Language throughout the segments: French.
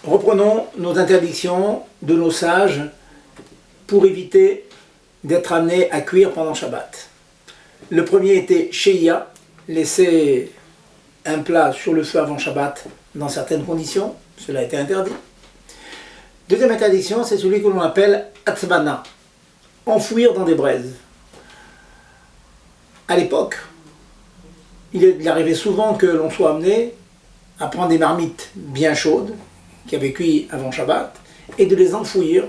Reprenons nos interdictions de nos sages pour éviter d'être amenés à cuire pendant Shabbat. Le premier était Sheia, laisser un plat sur le feu avant Shabbat dans certaines conditions, cela a été interdit. Deuxième interdiction, c'est celui que l'on appelle Atzmana, enfouir dans des braises. À l'époque, il arrivait souvent que l'on soit amené à prendre des marmites bien chaudes, qui avaient cuit avant Shabbat, et de les enfouir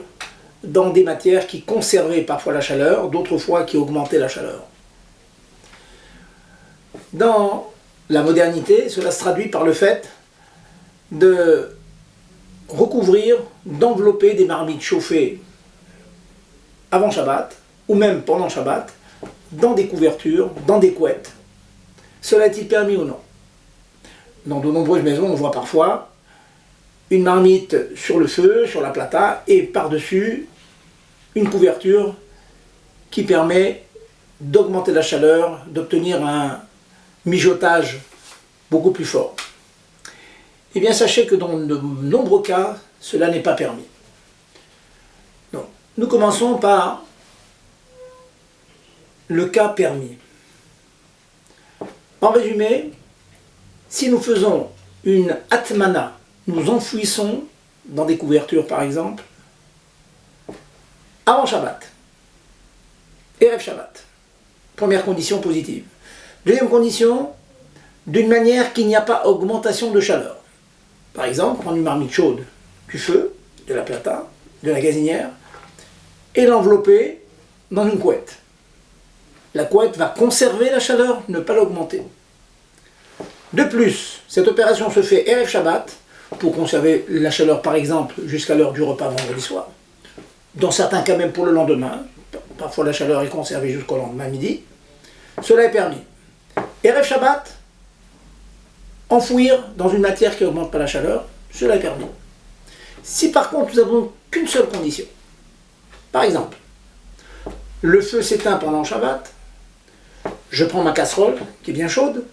dans des matières qui conservaient parfois la chaleur, d'autres fois qui augmentaient la chaleur. Dans la modernité, cela se traduit par le fait de recouvrir, d'envelopper des marmites chauffées avant Shabbat, ou même pendant Shabbat, dans des couvertures, dans des couettes. Cela est-il permis ou non? Dans de nombreuses maisons, on voit parfois une marmite sur le feu, sur la plata, et par-dessus, une couverture qui permet d'augmenter la chaleur, d'obtenir un mijotage beaucoup plus fort. Eh bien, sachez que dans de nombreux cas, cela n'est pas permis. Donc, nous commençons par le cas permis. En résumé, si nous faisons une atmana, nous enfouissons dans des couvertures par exemple, avant Shabbat, Erev Shabbat, première condition positive. Deuxième condition, d'une manière qu'il n'y a pas augmentation de chaleur. Par exemple, prendre une marmite chaude du feu, de la plata, de la gazinière, et l'envelopper dans une couette. La couette va conserver la chaleur, ne pas l'augmenter. De plus, cette opération se fait Erev Shabbat, pour conserver la chaleur par exemple jusqu'à l'heure du repas vendredi soir. Dans certains cas même pour le lendemain, parfois la chaleur est conservée jusqu'au lendemain midi. Cela est permis. Erev Shabbat, enfouir dans une matière qui n'augmente pas la chaleur, cela est permis. Si par contre nous n'avons qu'une seule condition, par exemple, le feu s'éteint pendant Shabbat, je prends ma casserole qui est bien chaude,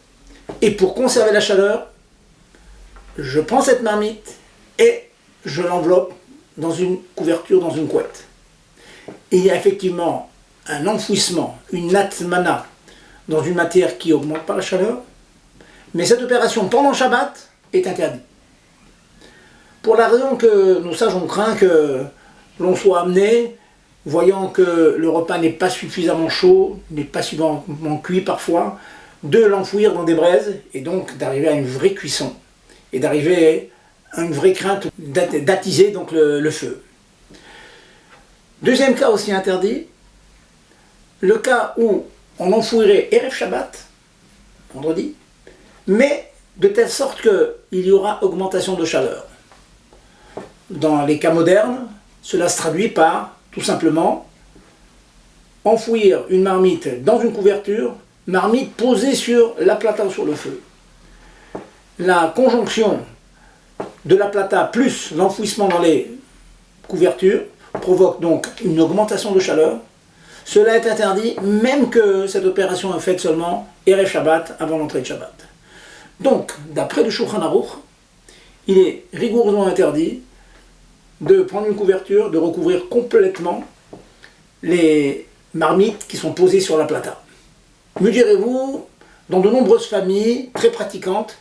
et pour conserver la chaleur, je prends cette marmite et je l'enveloppe dans une couverture, dans une couette. Il y a effectivement un enfouissement, une atmana, dans une matière qui n'augmente pas la chaleur, mais cette opération pendant Shabbat est interdite. Pour la raison que nos sages ont craint que l'on soit amené, voyant que le repas n'est pas suffisamment chaud, n'est pas suffisamment cuit parfois, de l'enfouir dans des braises et donc d'arriver à une vraie cuisson et d'arriver à une vraie crainte d'attiser donc le feu. Deuxième cas aussi interdit, le cas où on enfouirait Erev Shabbat, vendredi, mais de telle sorte qu'il y aura augmentation de chaleur. Dans les cas modernes, cela se traduit par, tout simplement, enfouir une marmite dans une couverture, marmite posée sur la plata ou sur le feu. La conjonction de la plata plus l'enfouissement dans les couvertures provoque donc une augmentation de chaleur. Cela est interdit, même que cette opération est faite seulement Erev Shabbat, avant l'entrée de Shabbat. Donc, d'après le Shulchan Aruch, il est rigoureusement interdit de prendre une couverture, de recouvrir complètement les marmites qui sont posées sur la plata. Me direz-vous, dans de nombreuses familles très pratiquantes,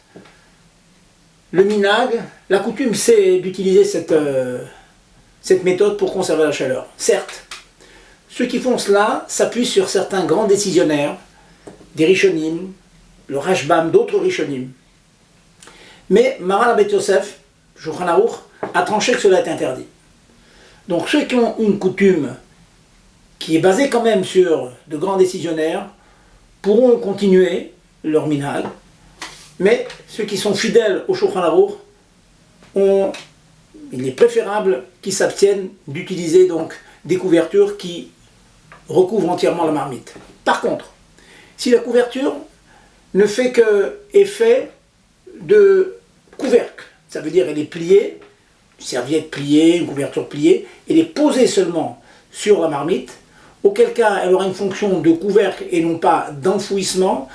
le minhag, la coutume, c'est d'utiliser cette méthode pour conserver la chaleur. Certes, ceux qui font cela s'appuient sur certains grands décisionnaires, des Rishonim, le Rashbam, d'autres Rishonim. Mais Maharal HaBeit Yosef, Shulchan Aruch, a tranché que cela est interdit. Donc ceux qui ont une coutume qui est basée quand même sur de grands décisionnaires pourront continuer leur minhag, mais ceux qui sont fidèles au Shulchan Aruch, il est préférable qu'ils s'abstiennent d'utiliser donc des couvertures qui recouvrent entièrement la marmite. Par contre, si la couverture ne fait que effet de couvercle, ça veut dire elle est pliée, une serviette pliée, une couverture pliée, elle est posée seulement sur la marmite, auquel cas elle aura une fonction de couvercle et non pas d'enfouissement.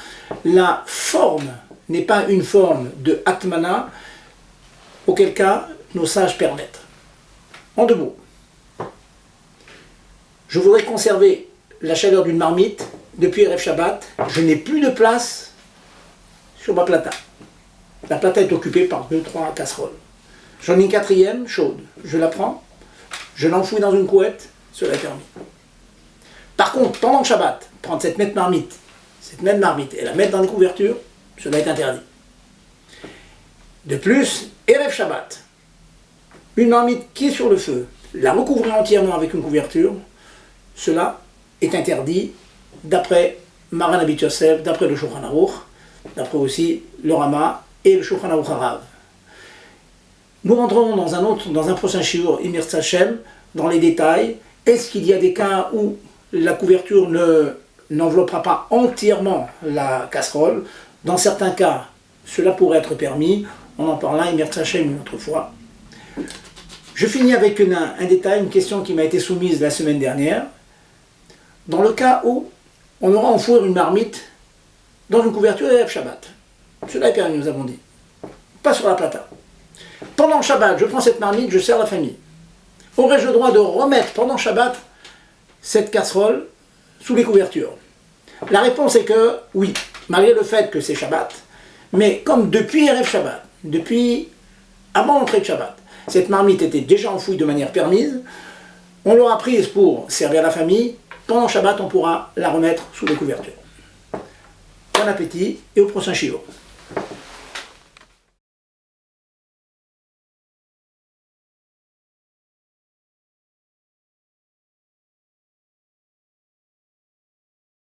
La forme n'est pas une forme de atmana, auquel cas nos sages permettent. En 2 mots, je voudrais conserver la chaleur d'une marmite depuis Erev Shabbat. Je n'ai plus de place sur ma plata. La plata est occupée par 2-3 casseroles. J'en ai une 4e, chaude. Je la prends, je l'enfouis dans une couette, cela est permis. Par contre, pendant le Shabbat, prendre cette même marmite, et la mettre dans des couvertures, cela est interdit. De plus, Erev Shabbat, une marmite qui est sur le feu, la recouvrir entièrement avec une couverture, cela est interdit d'après Maran Abit Yosef, d'après le Shulchan Aruch, d'après aussi le Rama et le Shulchan Aruch Harav. Nous rentrons dans un prochain shiur, Imir Tzashem, dans les détails. Est-ce qu'il y a des cas où la couverture n'enveloppera pas entièrement la casserole? Dans certains cas, cela pourrait être permis. On en parlera, Imir Tzashem, une autre fois. Je finis avec un détail, une question qui m'a été soumise la semaine dernière. Dans le cas où on aura enfoui une marmite dans une couverture d'Erev Shabbat. Cela est permis, nous avons dit. Pas sur la plata. Pendant le Shabbat, je prends cette marmite, je sers la famille. Aurais-je le droit de remettre pendant Shabbat cette casserole sous les couvertures? La réponse est que oui, malgré le fait que c'est Shabbat, mais comme depuis Erev Shabbat, depuis avant l'entrée de Shabbat, cette marmite était déjà enfouie de manière permise, on l'aura prise pour servir la famille, pendant Shabbat on pourra la remettre sous les couvertures. Bon appétit et au prochain shiur.